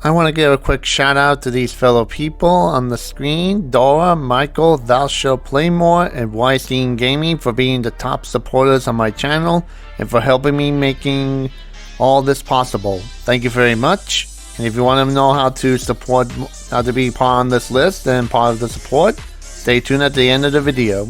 I want to give a quick shout out to these fellow people on the screen: Dora, Michael, Thou Shall Play More, and Weinstein Gaming for being the top supporters on my channel and for helping me making all this possible. Thank you very much. And if you want to know how to be part on this list and part of the support, stay tuned at the end of the video.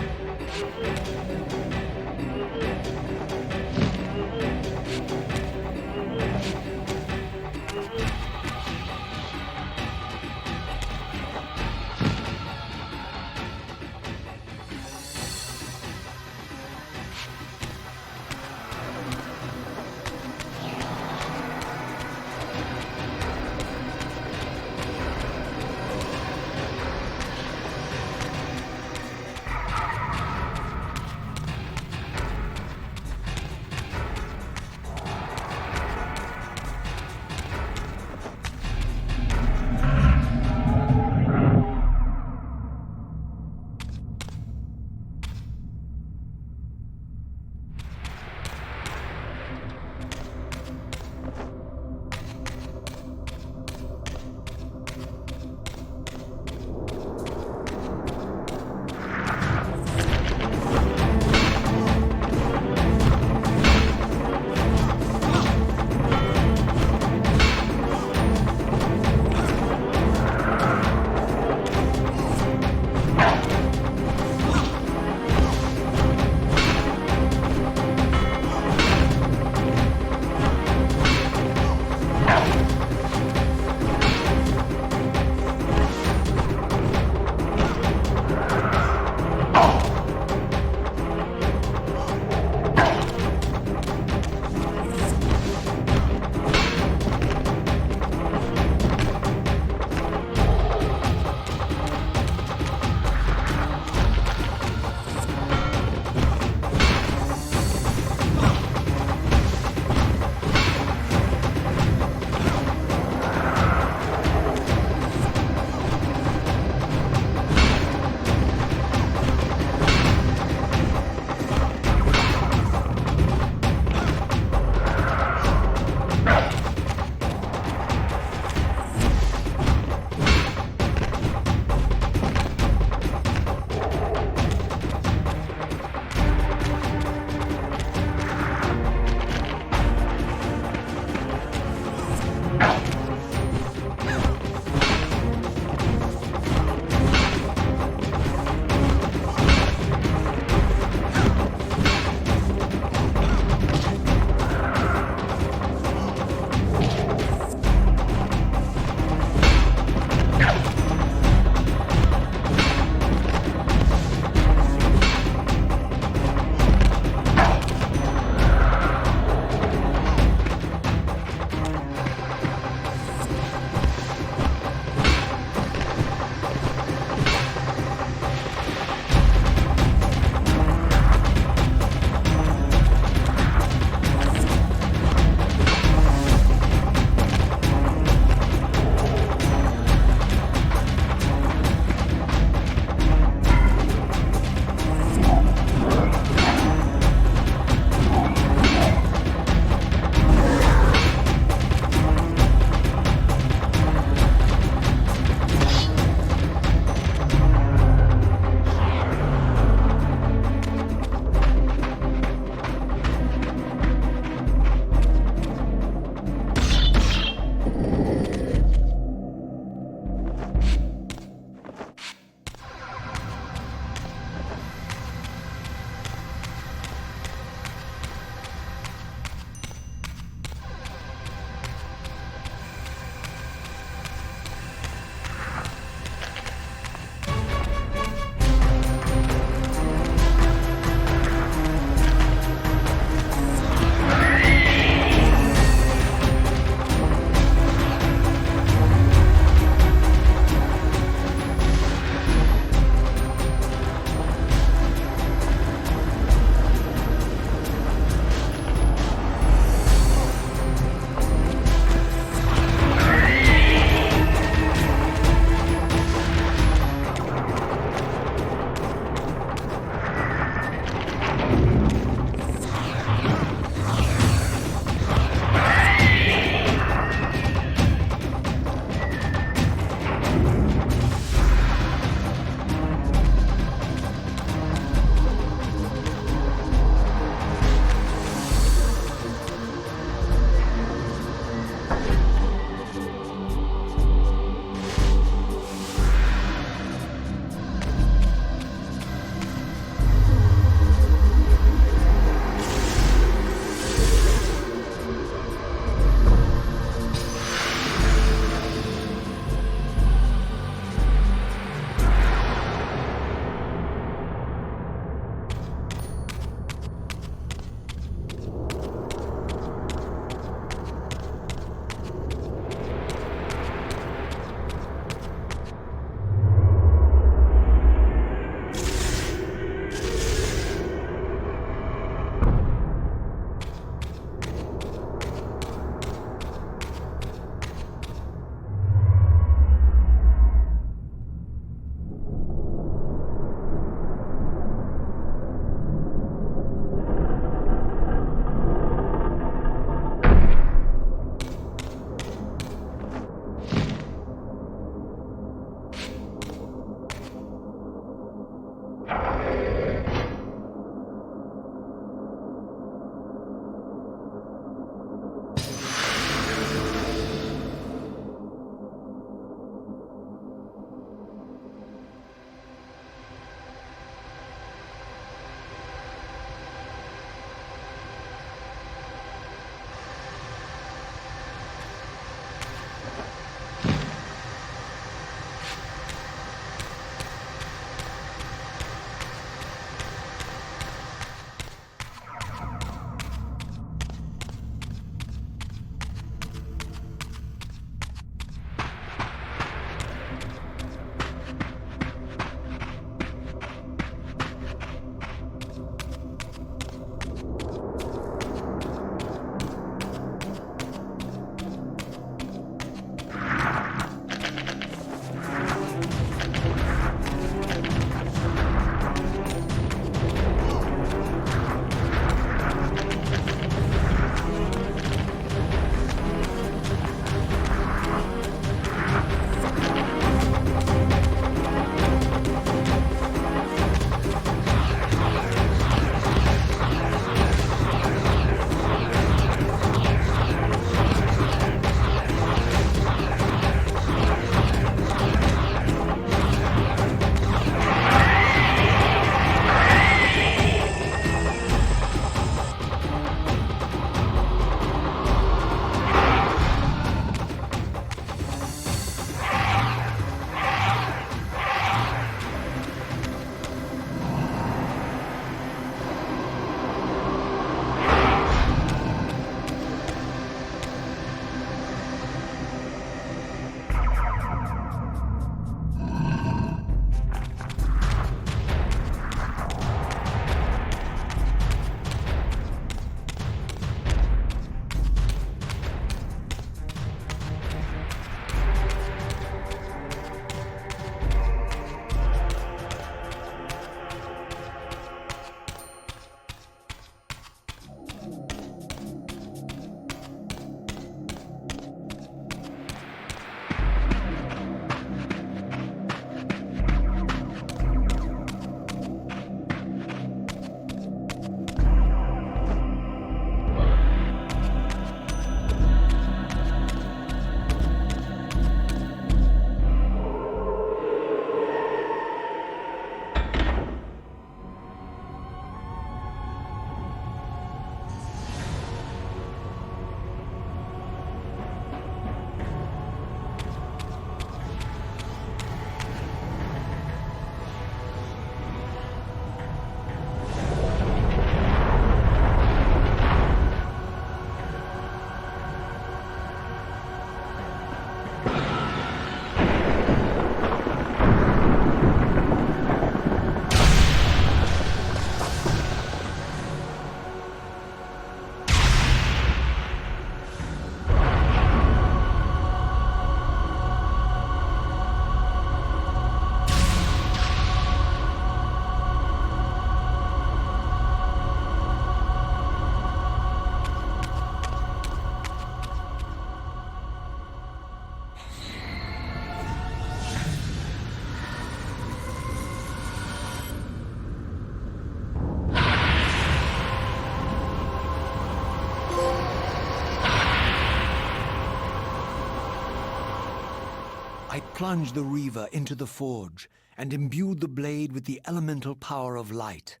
I plunged the Reaver into the forge and imbued the blade with the elemental power of light.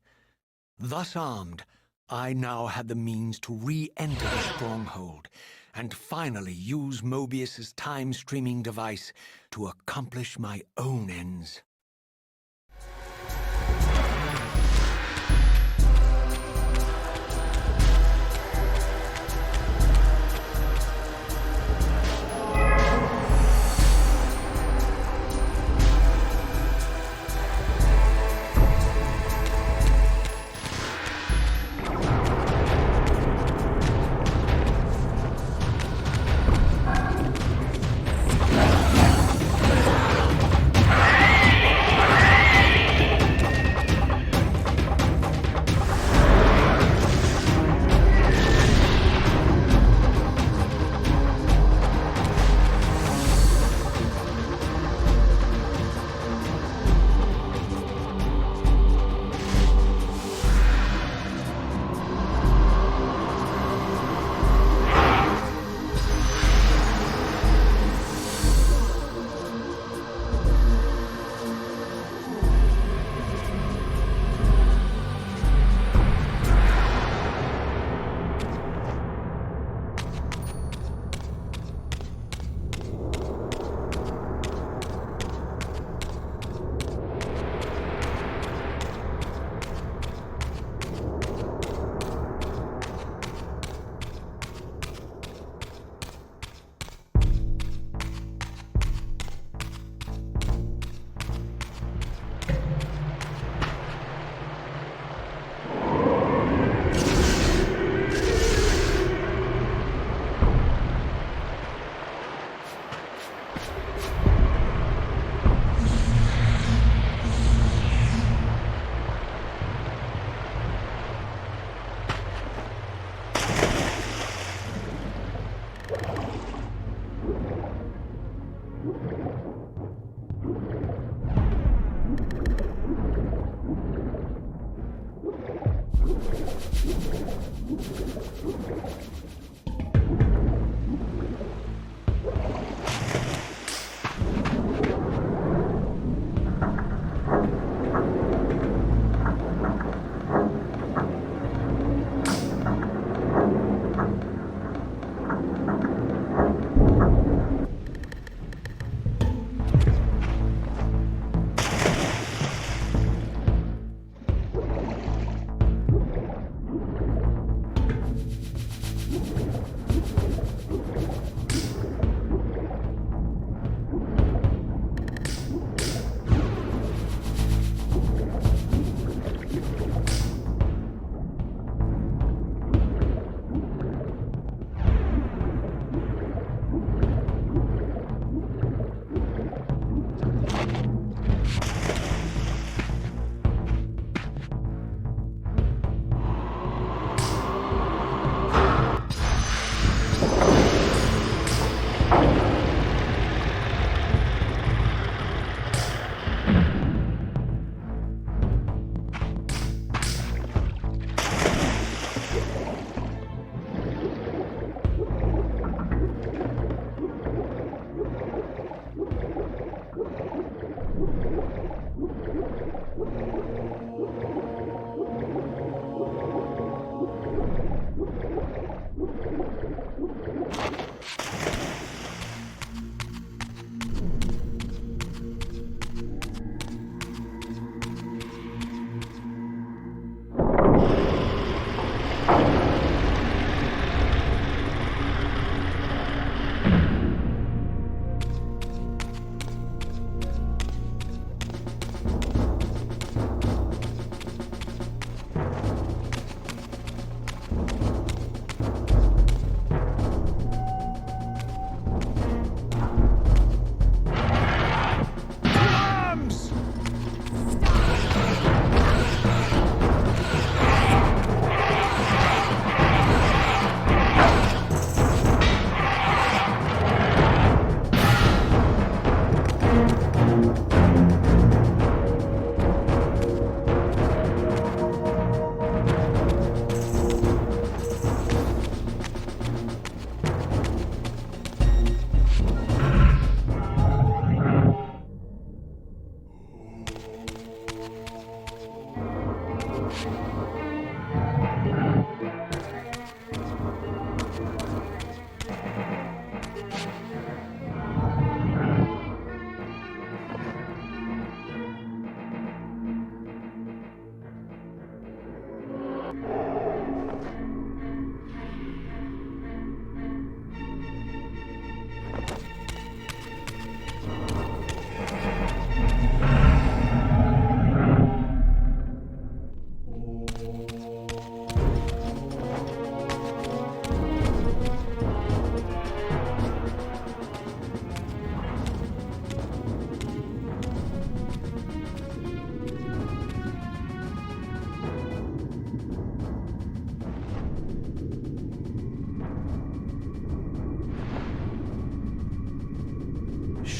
Thus armed, I now had the means to re-enter the stronghold and finally use Mobius's time-streaming device to accomplish my own ends.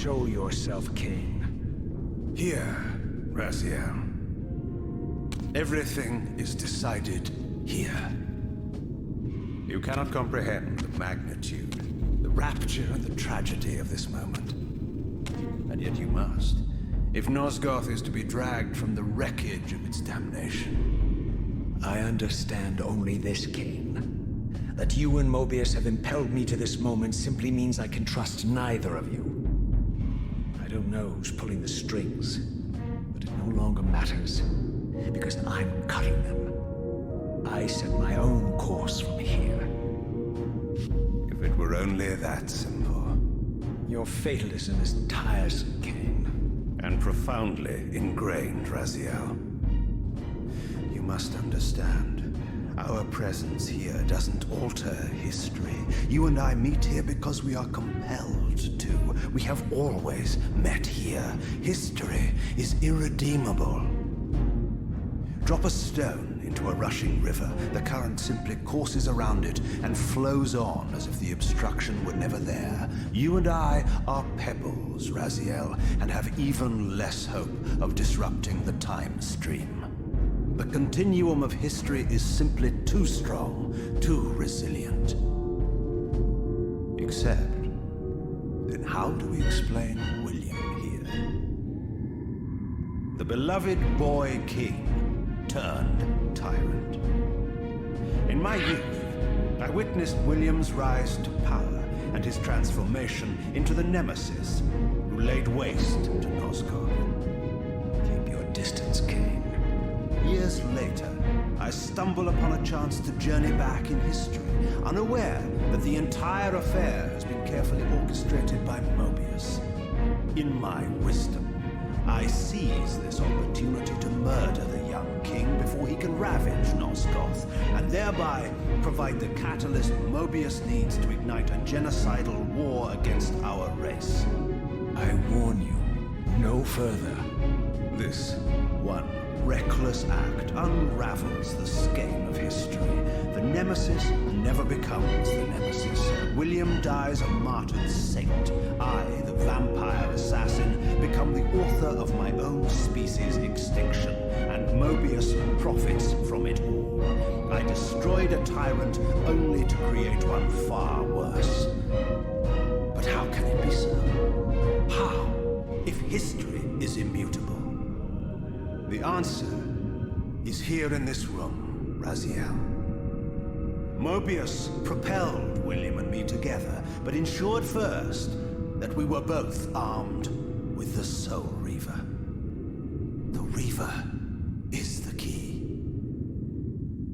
Show yourself, Kain. Here, Raziel. Everything is decided here. You cannot comprehend the magnitude, the rapture and the tragedy of this moment. And yet you must, if Nosgoth is to be dragged from the wreckage of its damnation. I understand only this, Kain. That you and Mobius have impelled me to this moment simply means I can trust neither of you. I don't know who's pulling the strings, but it no longer matters, because I'm cutting them. I set my own course from here. If it were only that simple. Your fatalism is tiresome, Kain. And profoundly ingrained, Raziel. You must understand. Our presence here doesn't alter history. You and I meet here because we are compelled to. We have always met here. History is irredeemable. Drop a stone into a rushing river. The current simply courses around it and flows on as if the obstruction were never there. You and I are pebbles, Raziel, and have even less hope of disrupting the time stream. The continuum of history is simply too strong, too resilient. Except, then how do we explain William here? The beloved boy king turned tyrant. In my youth, I witnessed William's rise to power and his transformation into the nemesis who laid waste to Nosgoth. Keep your distance, Kain. Years later, I stumble upon a chance to journey back in history, unaware that the entire affair has been carefully orchestrated by Mobius. In my wisdom, I seize this opportunity to murder the young king before he can ravage Nosgoth, and thereby provide the catalyst Mobius needs to ignite a genocidal war against our race. I warn you, no further. This one reckless act unravels the skein of history. The nemesis never becomes the nemesis. William dies a martyred saint. I, the vampire assassin, become the author of my own species' extinction, and Mobius profits from it all. I destroyed a tyrant only to create one far worse. But how can it be so? How, if history is immutable? The answer is here in this room, Raziel. Mobius propelled William and me together, but ensured first that we were both armed with the Soul Reaver. The Reaver is the key.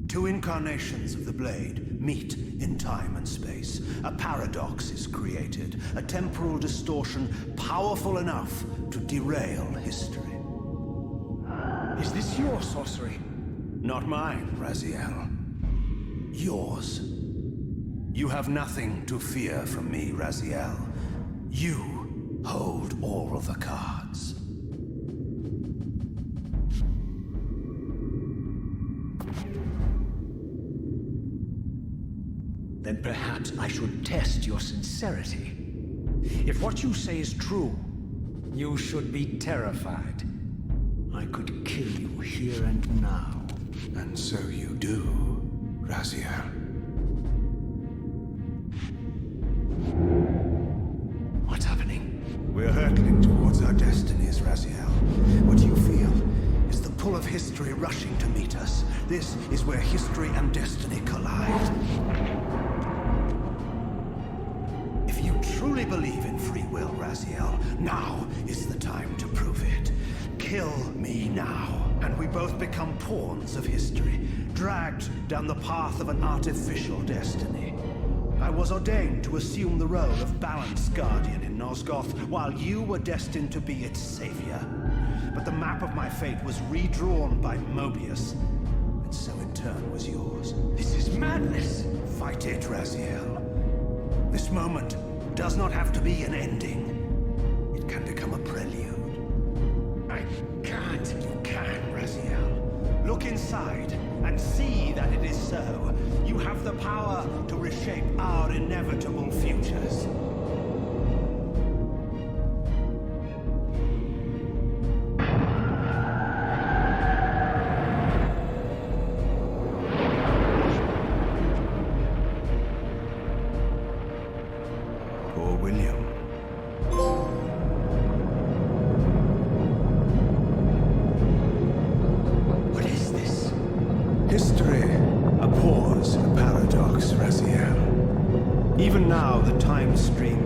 Two incarnations of the blade meet in time and space. A paradox is created, a temporal distortion powerful enough to derail history. Is this your sorcery? Not mine, Raziel. Yours. You have nothing to fear from me, Raziel. You hold all the cards. Then perhaps I should test your sincerity. If what you say is true, you should be terrified. I could kill you here and now. And so you do, Raziel. What's happening? We're hurtling towards our destinies, Raziel. What you feel is the pull of history rushing to meet us. This is where history and destiny collide. If you truly believe in free will, Raziel, now is the time to prove it. Kill me now, and we both become pawns of history, dragged down the path of an artificial destiny. I was ordained to assume the role of balanced guardian in Nosgoth, while you were destined to be its savior. But the map of my fate was redrawn by Mobius, and so in turn was yours. This is madness! Fight it, Raziel. This moment does not have to be an ending. It can become a prelude. I can't. You can, Raziel. Look inside and see that it is so. You have the power to reshape our inevitable futures.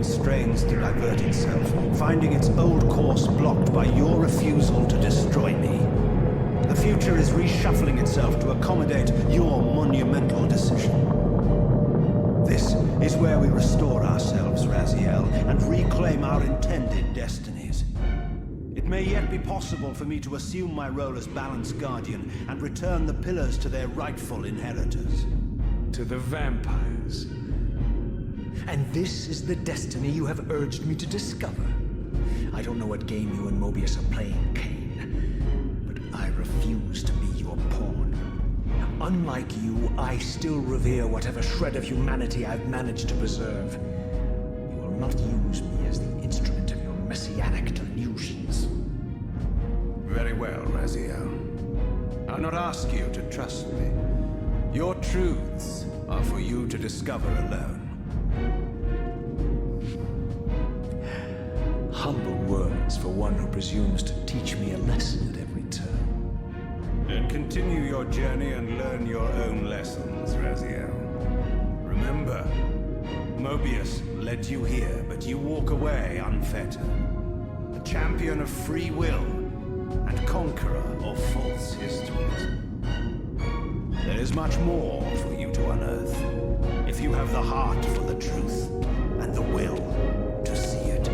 flame strains to divert itself, finding its old course blocked by your refusal to destroy me. The future is reshuffling itself to accommodate your monumental decision. This is where we restore ourselves, Raziel, and reclaim our intended destinies. It may yet be possible for me to assume my role as Balance Guardian and return the pillars to their rightful inheritors. To the vampires. And this is the destiny you have urged me to discover. I don't know what game you and Mobius are playing, Kain, but I refuse to be your pawn. Unlike you, I still revere whatever shred of humanity I've managed to preserve. You will not use me as the instrument of your messianic delusions. Very well, Raziel. I'll not ask you to trust me. Your truths are for you to discover alone. Humble words for one who presumes to teach me a lesson at every turn. Then continue your journey and learn your own lessons, Raziel. Remember, Mobius led you here, but you walk away unfettered. A champion of free will and conqueror of false histories. There is much more for you to unearth, if you have the heart for the truth and the will to see it.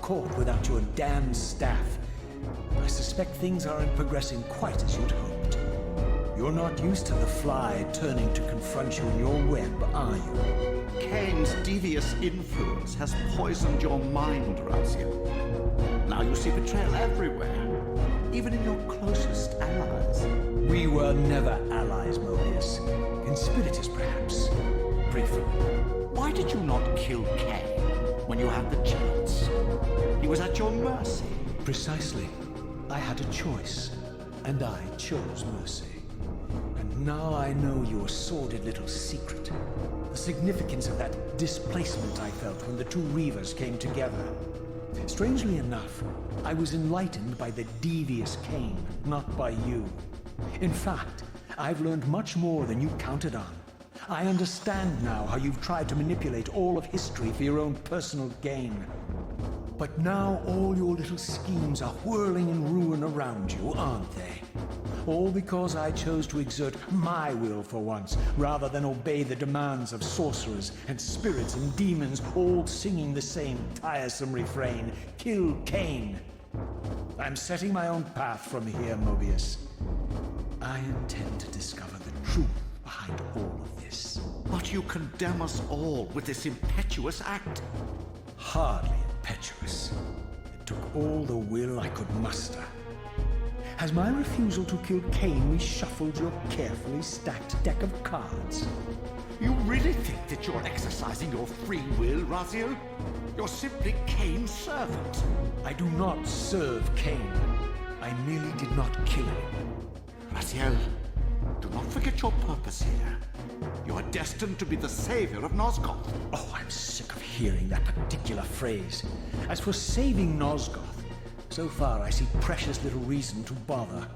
Caught without your damned staff. I suspect things aren't progressing quite as you'd hoped. You're not used to the fly turning to confront you in your web, are you? Kain's devious influence has poisoned your mind, Raziel. Now you see betrayal everywhere, even in your closest allies. We were never allies, Mobius. Conspirators, perhaps. Briefly. Why did you not kill Kain when you had the chance? He was at your mercy. Precisely. I had a choice, and I chose mercy. And now I know your sordid little secret. The significance of that displacement I felt when the two Reavers came together. Strangely enough, I was enlightened by the devious Kain, not by you. In fact, I've learned much more than you counted on. I understand now how you've tried to manipulate all of history for your own personal gain. But now all your little schemes are whirling in ruin around you, aren't they? All because I chose to exert my will for once, rather than obey the demands of sorcerers and spirits and demons, all singing the same tiresome refrain, "Kill Kain." I'm setting my own path from here, Mobius. I intend to discover the truth behind all of this. But you condemn us all with this impetuous act. Hardly impetuous. It took all the will I could muster. Has my refusal to kill Kain reshuffled your carefully stacked deck of cards? You really think that you're exercising your free will, Raziel? You're simply Kain's servant. I do not serve Kain. I merely did not kill him. Raziel, do not forget your purpose here. You are destined to be the savior of Nosgoth. Oh, I'm sick of hearing that particular phrase. As for saving Nosgoth, so far I see precious little reason to bother.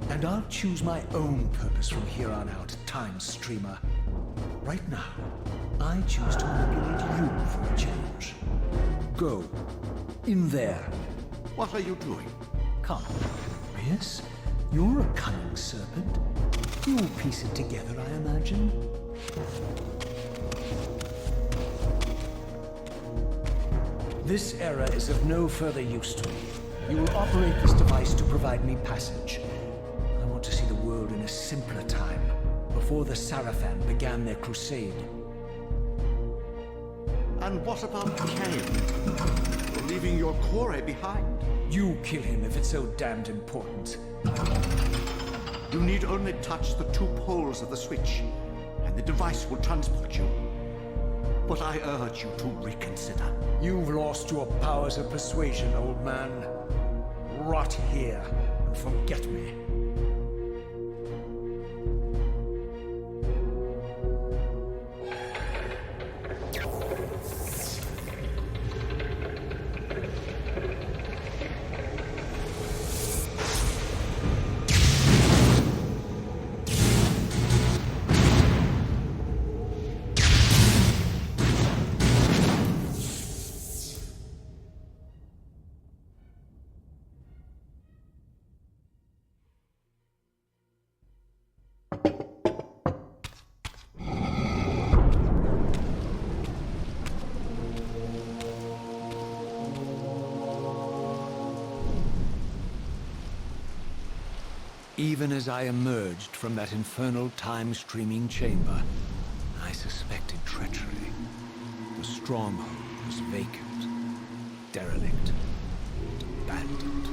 And I'll choose my own purpose from here on out, Time Streamer. Right now, I choose to manipulate you for a change. Go. In there. What are you doing? Come, Mobius. You're a cunning serpent. You'll piece it together, I imagine. This era is of no further use to me. You will operate this device to provide me passage. I want to see the world in a simpler time, before the Sarafan began their crusade. And what about Kain? You're leaving your core behind. You kill him if it's so damned important. You need only touch the two poles of the switch, and the device will transport you. But I urge you to reconsider. You've lost your powers of persuasion, old man. Rot here and forget me. Even as I emerged from that infernal time-streaming chamber, I suspected treachery. The stronghold was vacant, derelict, abandoned.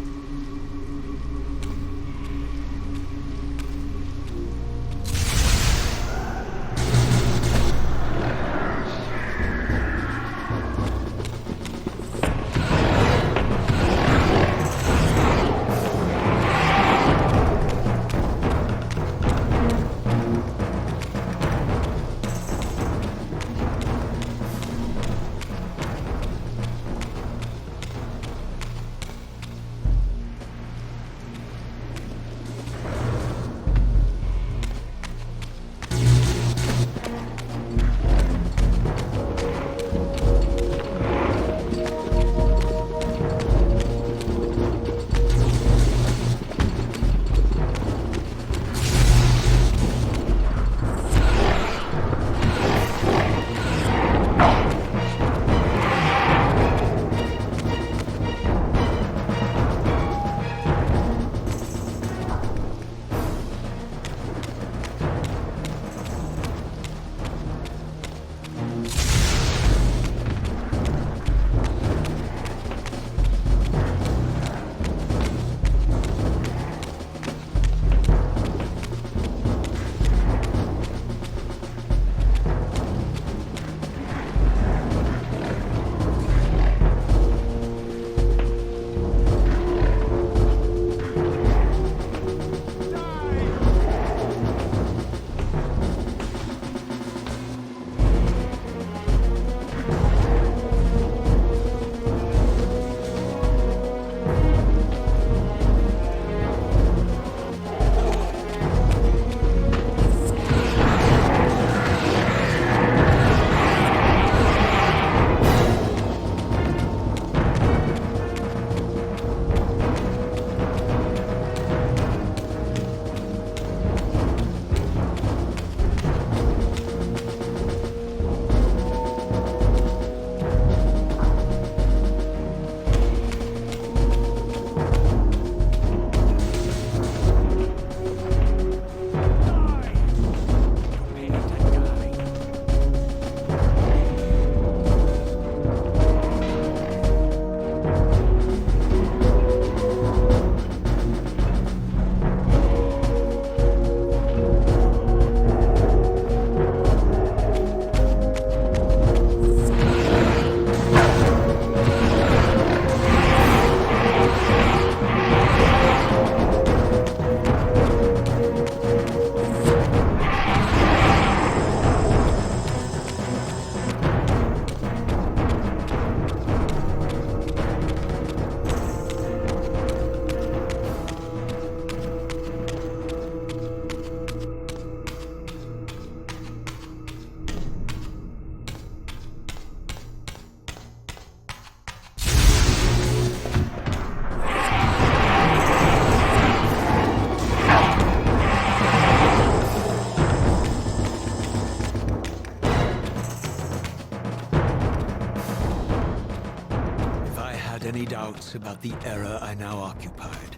doubts about the era I now occupied.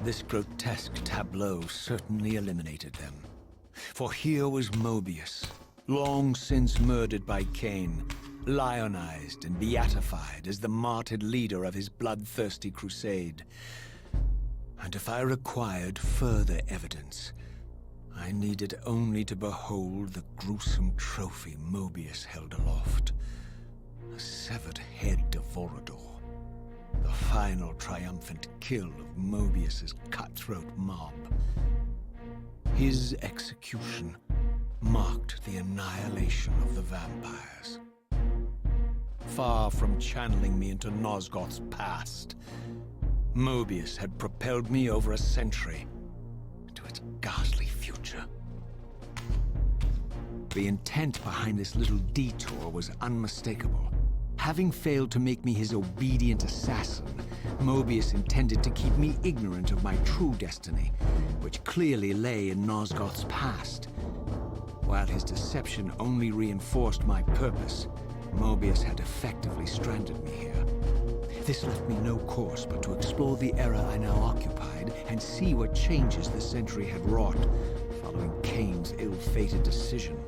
This grotesque tableau certainly eliminated them. For here was Mobius, long since murdered by Kain, lionized and beatified as the martyred leader of his bloodthirsty crusade. And if I required further evidence, I needed only to behold the gruesome trophy Mobius held aloft. A severed head of Vorador. The final triumphant kill of Mobius's cutthroat mob. His execution marked the annihilation of the vampires. Far from channeling me into Nosgoth's past, Mobius had propelled me over a century to its ghastly future. The intent behind this little detour was unmistakable. Having failed to make me his obedient assassin, Mobius intended to keep me ignorant of my true destiny, which clearly lay in Nosgoth's past. While his deception only reinforced my purpose, Mobius had effectively stranded me here. This left me no course but to explore the era I now occupied and see what changes the century had wrought following Kain's ill-fated decision.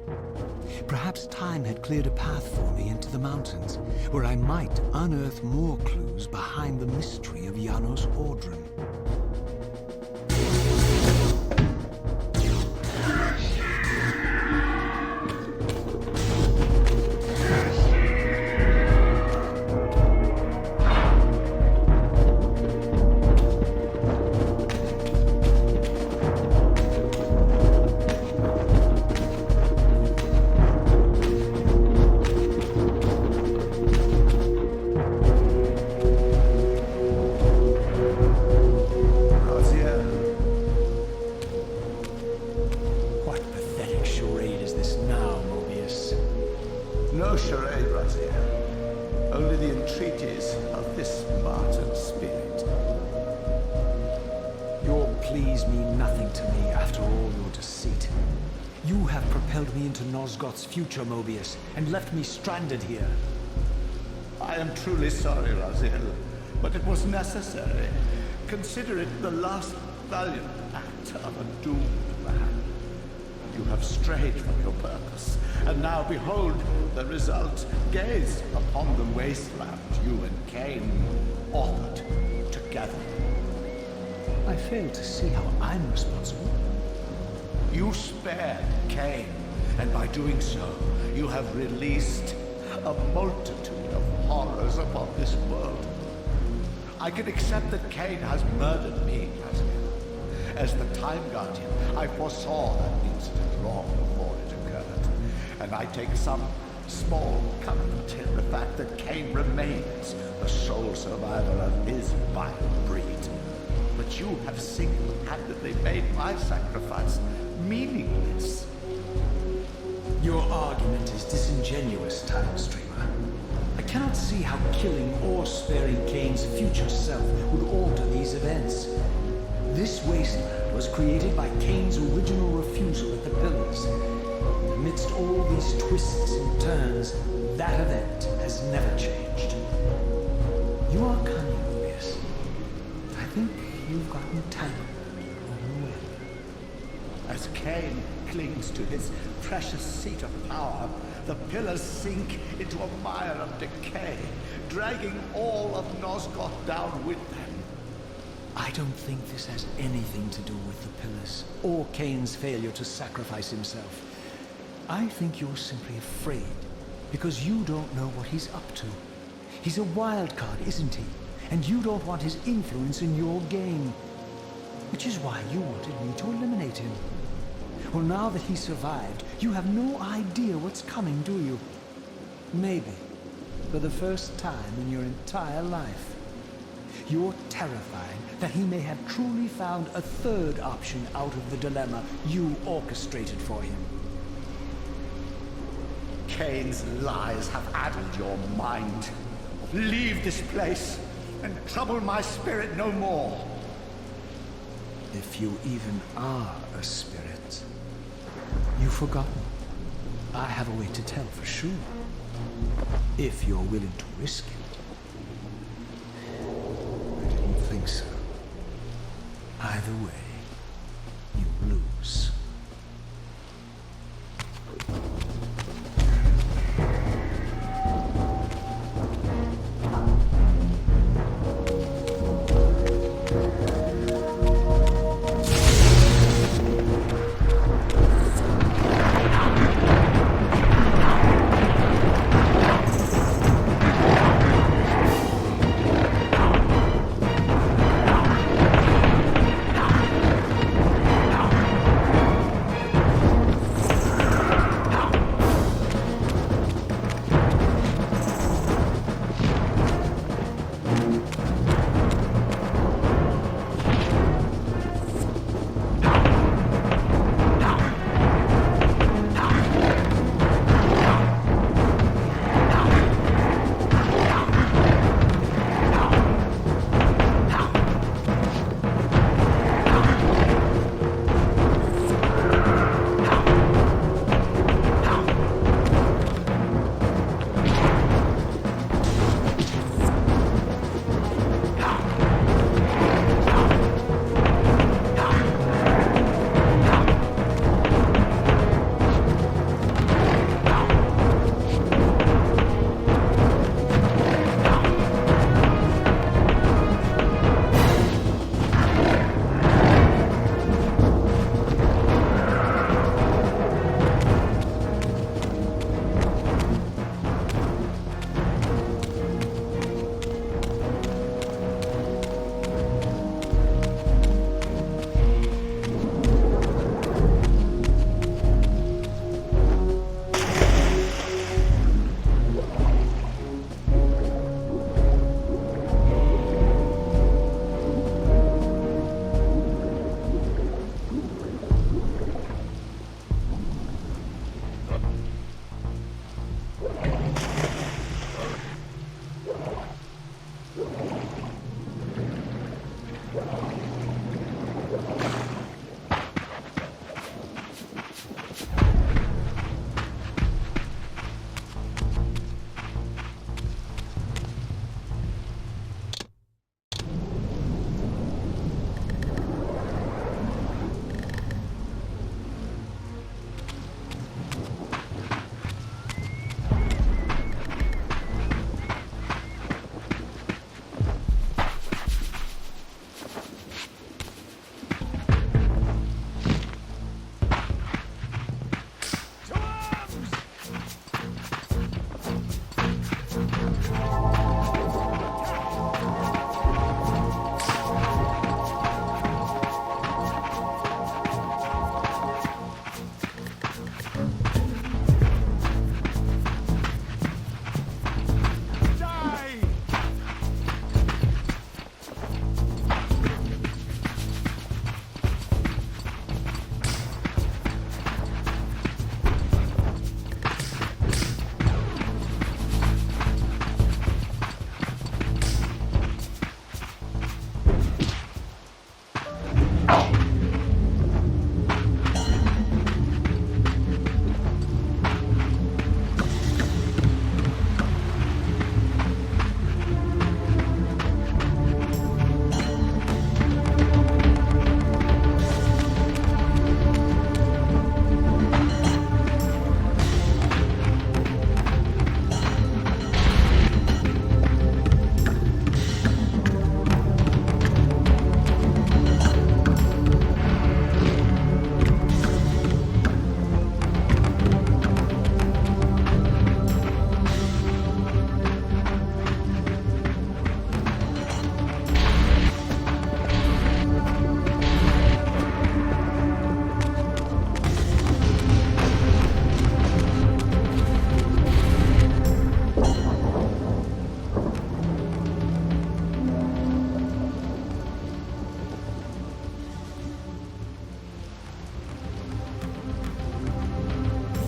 Perhaps time had cleared a path for me into the mountains, where I might unearth more clues behind the mystery of Janos Ordren. No charade, Raziel. Only the entreaties of this martyred spirit. Your pleas mean nothing to me after all your deceit. You have propelled me into Nosgoth's future, Mobius, and left me stranded here. I am truly sorry, Raziel, but it was necessary. Consider it the last valiant act of a doomed man. You have strayed from your purpose, and now behold the result. Gaze upon the wasteland you and Kain authored together. I fail to see how I'm responsible. You spared Kain, and by doing so, you have released a multitude of horrors upon this world. I can accept that Kain has murdered me, Raziel. As the Time Guardian, I foresaw that incident long before it occurred, and I take some small comfort in the fact that Kain remains the sole survivor of his vile breed. But you have single-handedly made my sacrifice meaningless. Your argument is disingenuous, Time Streamer. I cannot see how killing or sparing Kain's future self would alter these events. This wasteland was created by Kain's original refusal at the Pillars. Amidst all these twists and turns, that event has never changed. You are cunning, Mobius. I think you've gotten tangled on the way. As Kain clings to his precious seat of power, the Pillars sink into a mire of decay, dragging all of Nosgoth down with them. I don't think this has anything to do with the Pillars, or Kain's failure to sacrifice himself. I think you're simply afraid, because you don't know what he's up to. He's a wild card, isn't he? And you don't want his influence in your game. Which is why you wanted me to eliminate him. Well, now that he survived, you have no idea what's coming, do you? Maybe, for the first time in your entire life, you're terrified that he may have truly found a third option out of the dilemma you orchestrated for him. Kain's lies have addled your mind. Leave this place and trouble my spirit no more. If you even are a spirit. You've forgotten. I have a way to tell for sure. If you're willing to risk it. Either way, you lose.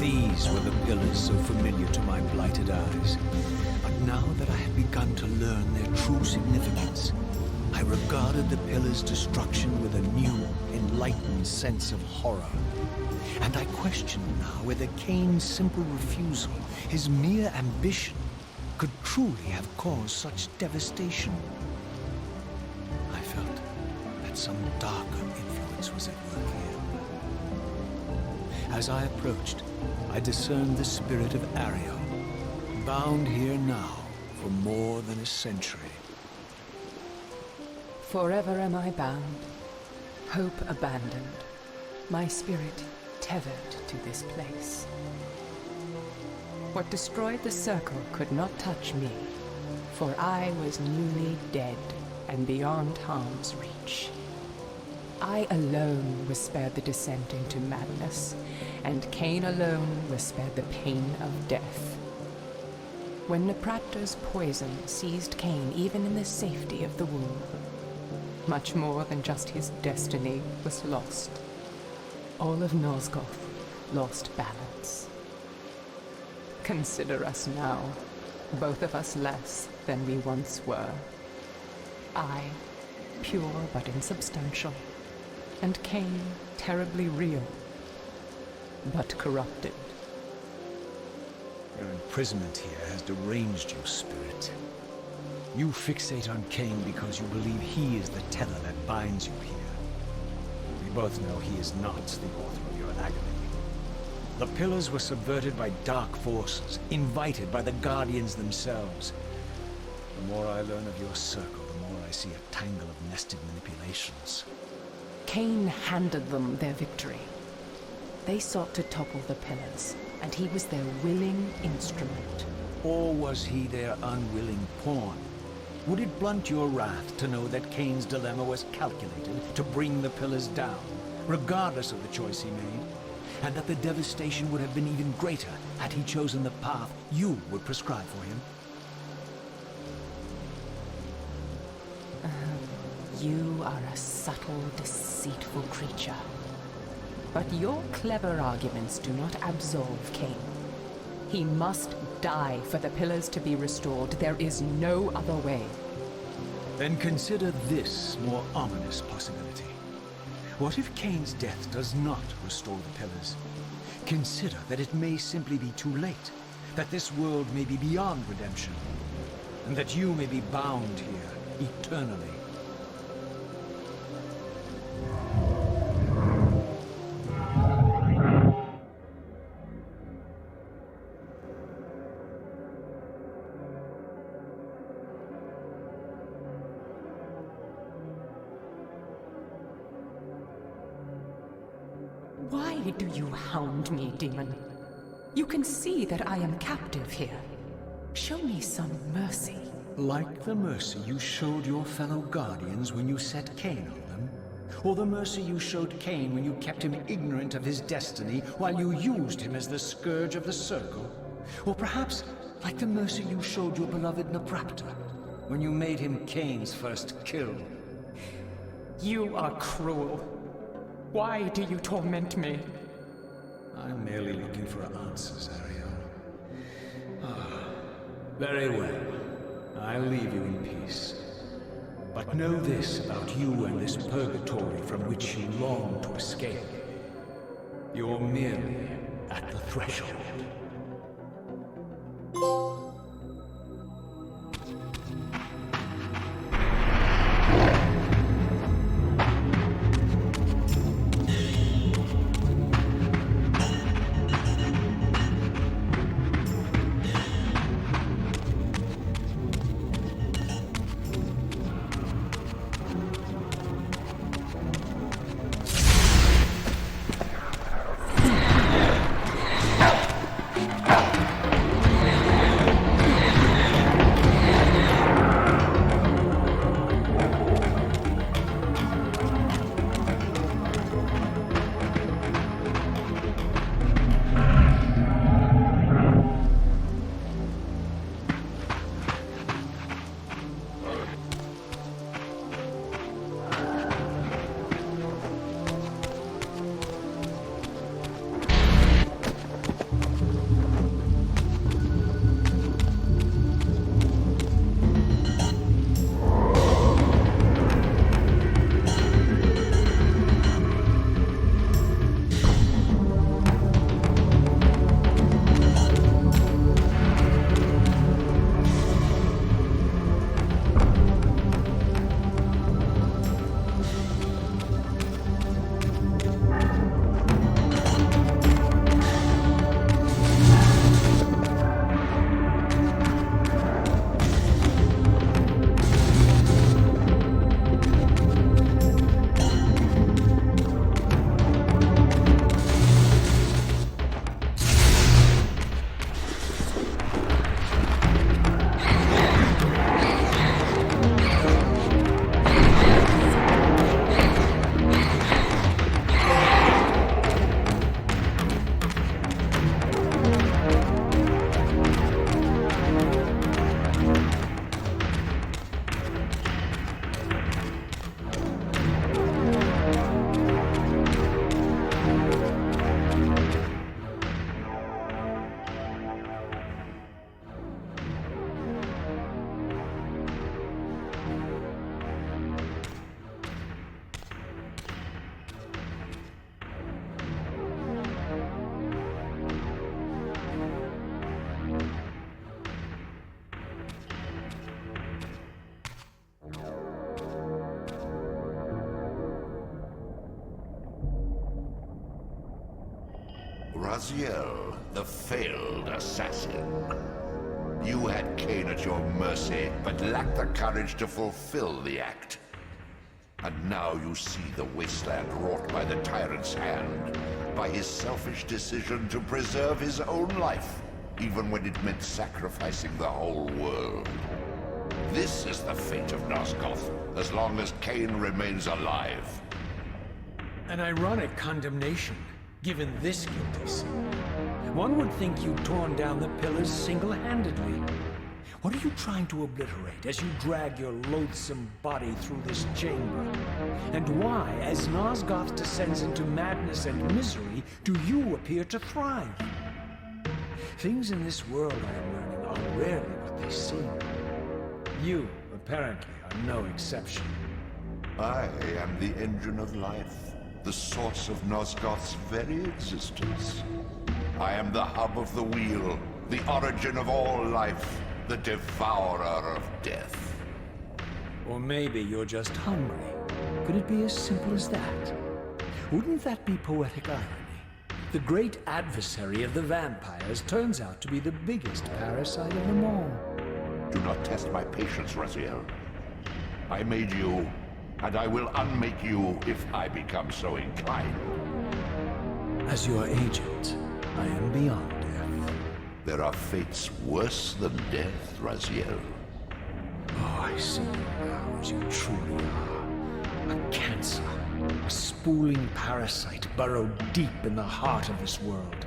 These were the pillars so familiar to my blighted eyes. But now that I had begun to learn their true significance, I regarded the pillars' destruction with a new, enlightened sense of horror. And I questioned now whether Kain's simple refusal, his mere ambition, could truly have caused such devastation. I felt that some darker influence was at work here. As I approached, I discerned the spirit of Ariel, bound here now for more than a century. Forever am I bound, hope abandoned, my spirit tethered to this place. What destroyed the circle could not touch me, for I was newly dead and beyond harm's reach. I alone was spared the descent into madness, and Kain alone was spared the pain of death. When Nepraptor's poison seized Kain even in the safety of the womb, much more than just his destiny was lost. All of Nosgoth lost balance. Consider us now, both of us less than we once were. I, pure but insubstantial, and Kain, terribly real, but corrupted. Your imprisonment here has deranged you, spirit. You fixate on Kain because you believe he is the tether that binds you here. We both know he is not the author of your agony. The pillars were subverted by dark forces, invited by the Guardians themselves. The more I learn of your circle, the more I see a tangle of nested manipulations. Kain handed them their victory. They sought to topple the pillars, and he was their willing instrument. Or was he their unwilling pawn? Would it blunt your wrath to know that Kain's dilemma was calculated to bring the pillars down, regardless of the choice he made? And that the devastation would have been even greater had he chosen the path you would prescribe for him? You are a subtle, deceitful creature. But your clever arguments do not absolve Kain. He must die for the pillars to be restored. There is no other way. Then consider this more ominous possibility. What if Kain's death does not restore the pillars? Consider that it may simply be too late, that this world may be beyond redemption, and that you may be bound here eternally. Why do you hound me, demon? You can see that I am captive here. Show me some mercy. Like the mercy you showed your fellow Guardians when you set Kain on them? Or the mercy you showed Kain when you kept him ignorant of his destiny while you used him as the scourge of the Circle? Or perhaps like the mercy you showed your beloved Nepraptor when you made him Kain's first kill? You are cruel. Why do you torment me? I'm merely looking for answers, Ariel. Very well. I'll leave you in peace. But know this about you and this purgatory from which you long to escape. You're merely at the threshold. Raziel, the failed assassin. You had Kain at your mercy, but lacked the courage to fulfill the act. And now you see the wasteland wrought by the tyrant's hand, by his selfish decision to preserve his own life, even when it meant sacrificing the whole world. This is the fate of Nosgoth, as long as Kain remains alive. An ironic condemnation, given this guilty sin. One would think you'd torn down the pillars single-handedly. What are you trying to obliterate as you drag your loathsome body through this chamber? And why, as Nosgoth descends into madness and misery, do you appear to thrive? Things in this world, I am learning, are rarely what they seem. You, apparently, are no exception. I am the engine of life, the source of Nosgoth's very existence. I am the hub of the wheel, the origin of all life, the devourer of death. Or maybe you're just hungry. Could it be as simple as that? Wouldn't that be poetic irony? The great adversary of the vampires turns out to be the biggest parasite of them all. Do not test my patience, Raziel. I made you, and I will unmake you if I become so inclined. As your agent, I am beyond death. There are fates worse than death, Raziel. Oh, I see you now as you truly are. A cancer. A spooling parasite burrowed deep in the heart of this world.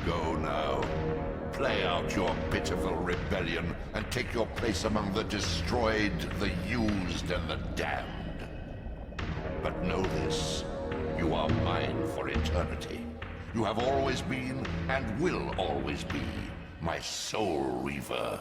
Go now. Play out your pitiful rebellion and take your place among the destroyed, the used, and the damned. But know this, you are mine for eternity. You have always been, and will always be, my soul Reaver.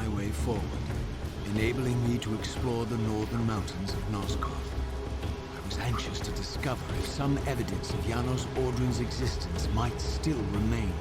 my way forward, enabling me to explore the northern mountains of Nosgoth. I was anxious to discover if some evidence of Janos Ordren's existence might still remain.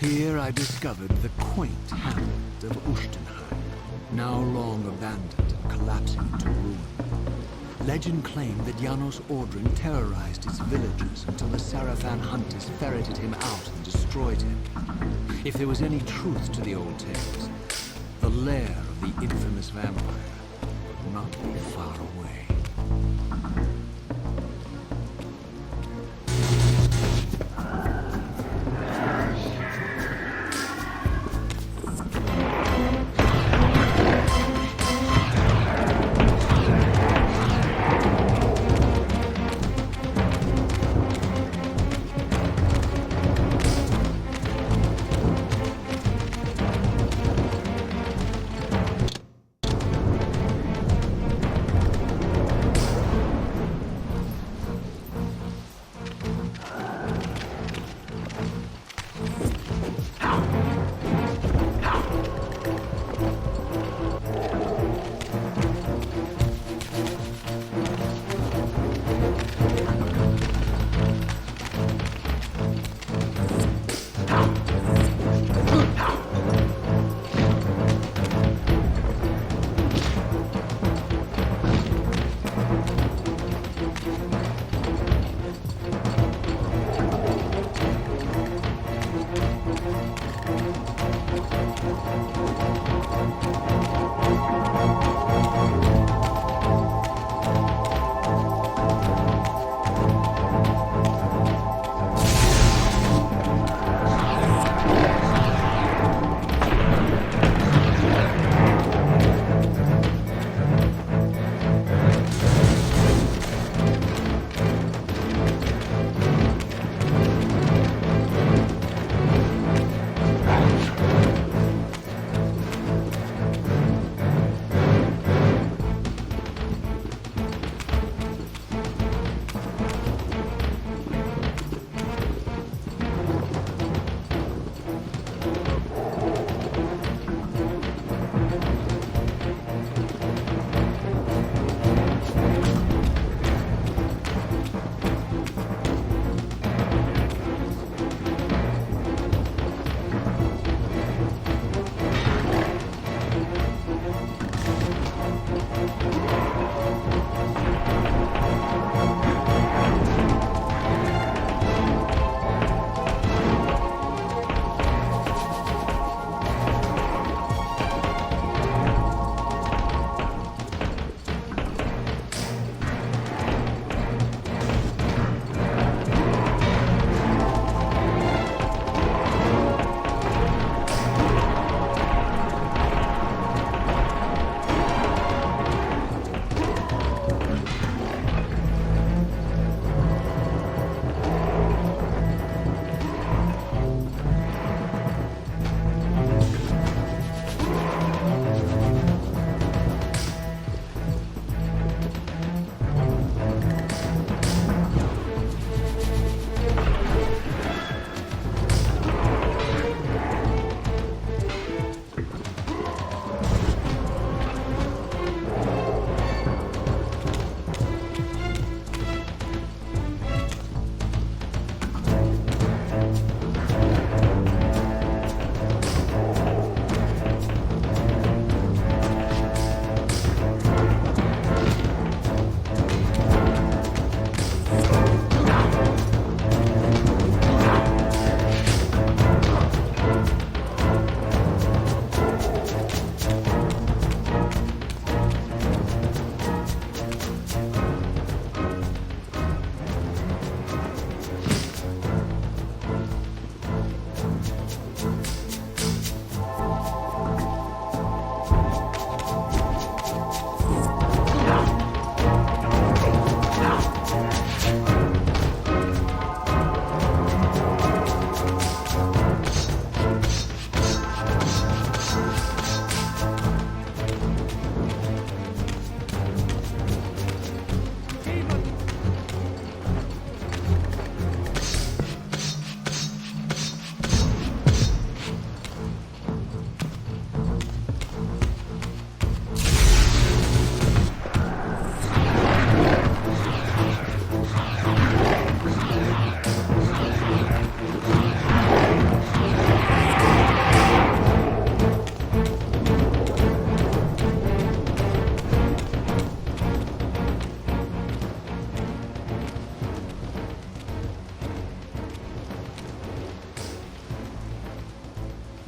Here I discovered the quaint hamlet of Ustenheim, now long abandoned and collapsing into ruin. Legend claimed that Janos Ordren terrorized its villagers until the Sarafan hunters ferreted him out and destroyed him. If there was any truth to the old tales, the lair of the infamous vampire would not be far away.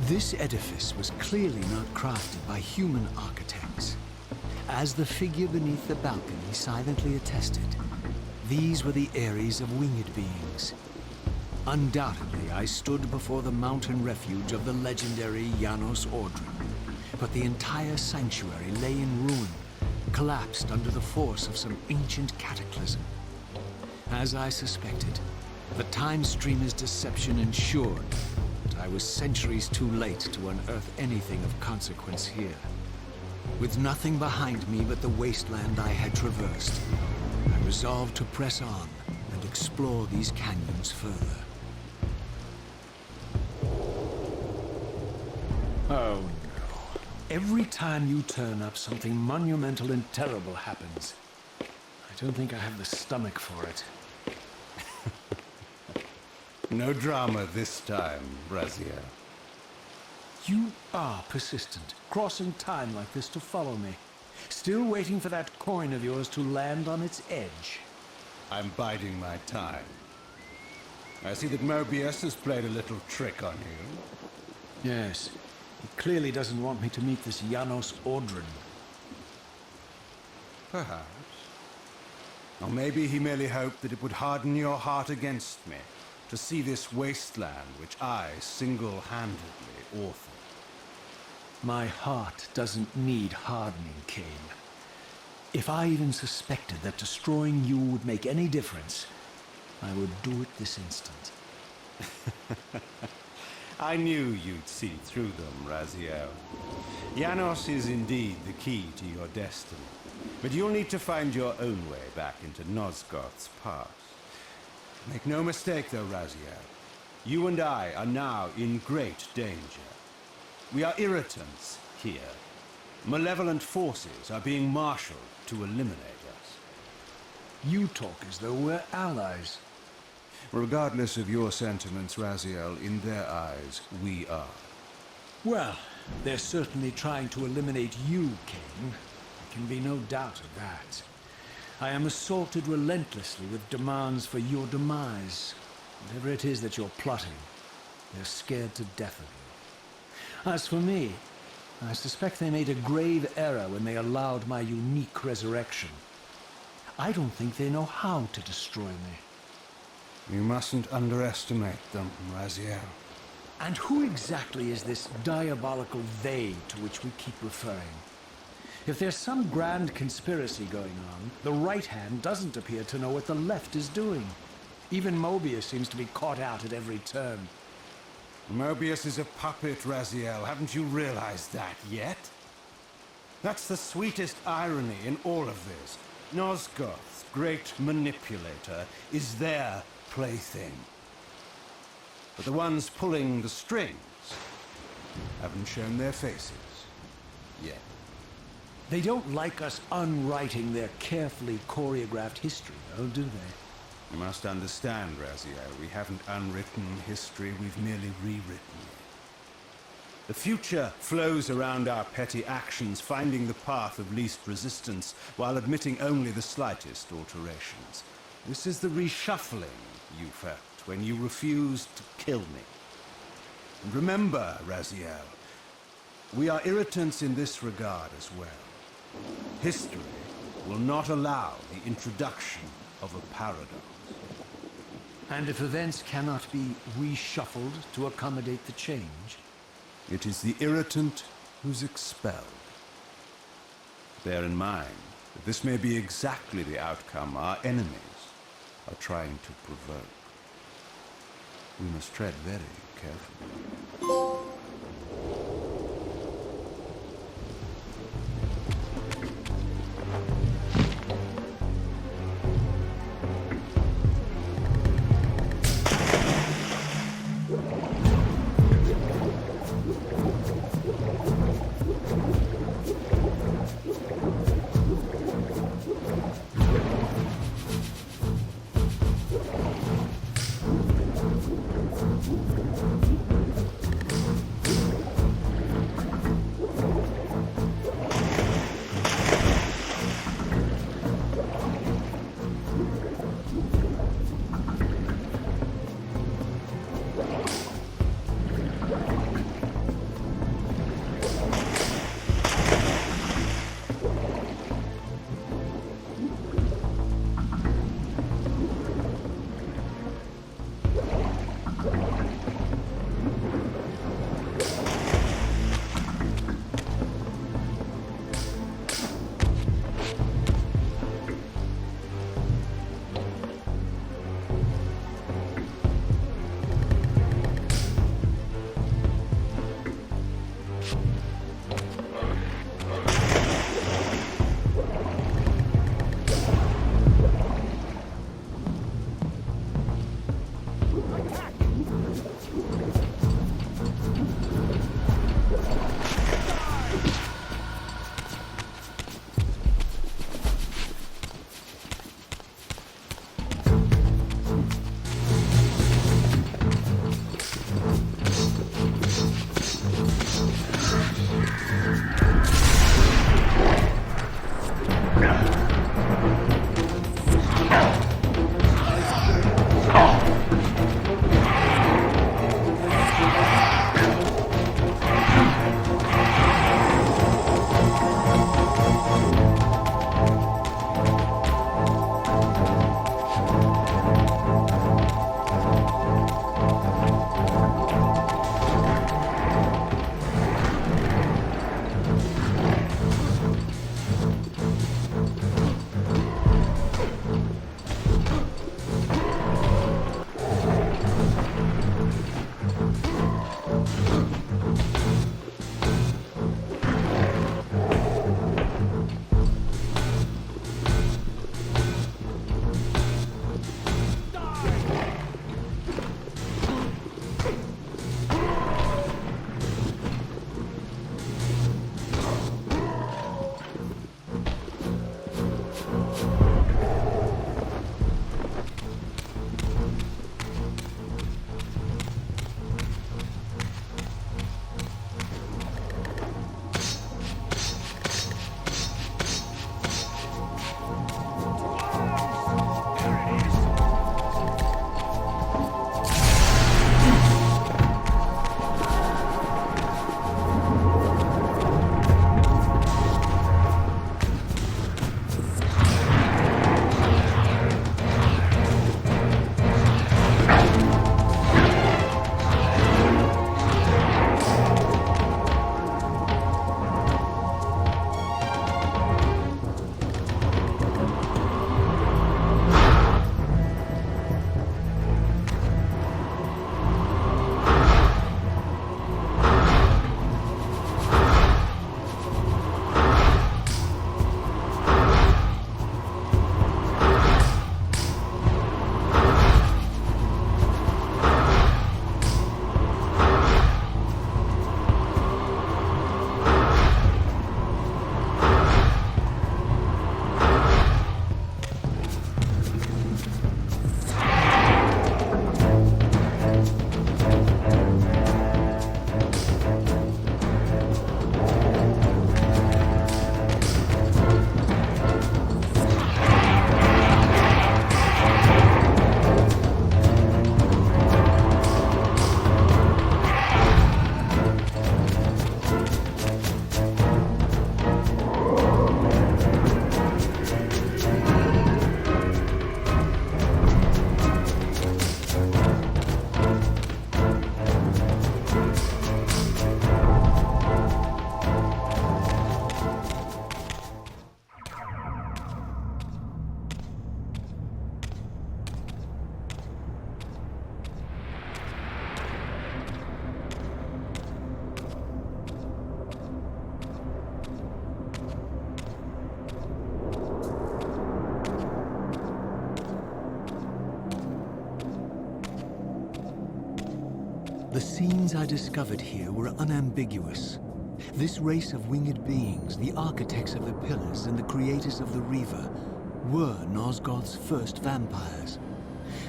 This edifice was clearly not crafted by human architects. As the figure beneath the balcony silently attested, these were the aeries of winged beings. Undoubtedly, I stood before the mountain refuge of the legendary Janos Ordren, but the entire sanctuary lay in ruin, collapsed under the force of some ancient cataclysm. As I suspected, the time streamer's deception ensured that I was centuries too late to unearth anything of consequence here. With nothing behind me but the wasteland I had traversed, I resolved to press on and explore these canyons further. Oh no. Every time you turn up, something monumental and terrible happens. I don't think I have the stomach for it. No drama this time, Raziel. You are persistent, crossing time like this to follow me. Still waiting for that coin of yours to land on its edge. I'm biding my time. I see that Mobius has played a little trick on you. Yes. He clearly doesn't want me to meet this Janos Ordren. Perhaps. Or maybe he merely hoped that it would harden your heart against me, to see this wasteland which I single-handedly authored. My heart doesn't need hardening, Kain. If I even suspected that destroying you would make any difference, I would do it this instant. I knew you'd see through them, Raziel. Janos is indeed the key to your destiny, but you'll need to find your own way back into Nosgoth's past. Make no mistake, though, Raziel. You and I are now in great danger. We are irritants here. Malevolent forces are being marshaled to eliminate us. You talk as though we're allies. Regardless of your sentiments, Raziel, in their eyes, we are. Well, they're certainly trying to eliminate you, Kain. There can be no doubt of that. I am assaulted relentlessly with demands for your demise. Whatever it is that you're plotting, they're scared to death of you. As for me, I suspect they made a grave error when they allowed my unique resurrection. I don't think they know how to destroy me. You mustn't underestimate them, Raziel. And who exactly is this diabolical they to which we keep referring? If there's some grand conspiracy going on, the right hand doesn't appear to know what the left is doing. Even Mobius seems to be caught out at every turn. Mobius is a puppet, Raziel. Haven't you realized that yet? That's the sweetest irony in all of this. Nosgoth's great manipulator is their plaything. But the ones pulling the strings haven't shown their faces yet. They don't like us unwriting their carefully choreographed history, though, do they? You must understand, Raziel, we haven't unwritten history, we've merely rewritten it. The future flows around our petty actions, finding the path of least resistance, while admitting only the slightest alterations. This is the reshuffling you felt when you refused to kill me. And remember, Raziel, we are irritants in this regard as well. History will not allow the introduction of a paradox. And if events cannot be reshuffled to accommodate the change? It is the irritant who's expelled. Bear in mind that this may be exactly the outcome our enemies are trying to provoke. We must tread very carefully. The scenes I discovered here were unambiguous. This race of winged beings, the architects of the pillars and the creators of the Reaver, were Nosgoth's first vampires.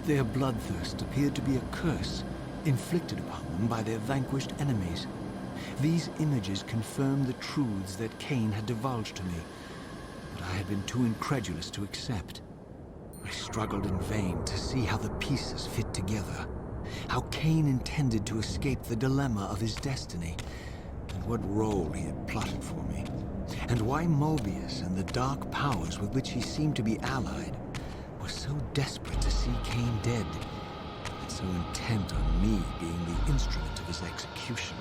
Their bloodthirst appeared to be a curse, inflicted upon them by their vanquished enemies. These images confirmed the truths that Kain had divulged to me, but I had been too incredulous to accept. I struggled in vain to see how the pieces fit together, how Kain intended to escape the dilemma of his destiny, and what role he had plotted for me, and why Mobius and the dark powers with which he seemed to be allied were so desperate to see Kain dead, and so intent on me being the instrument of his execution.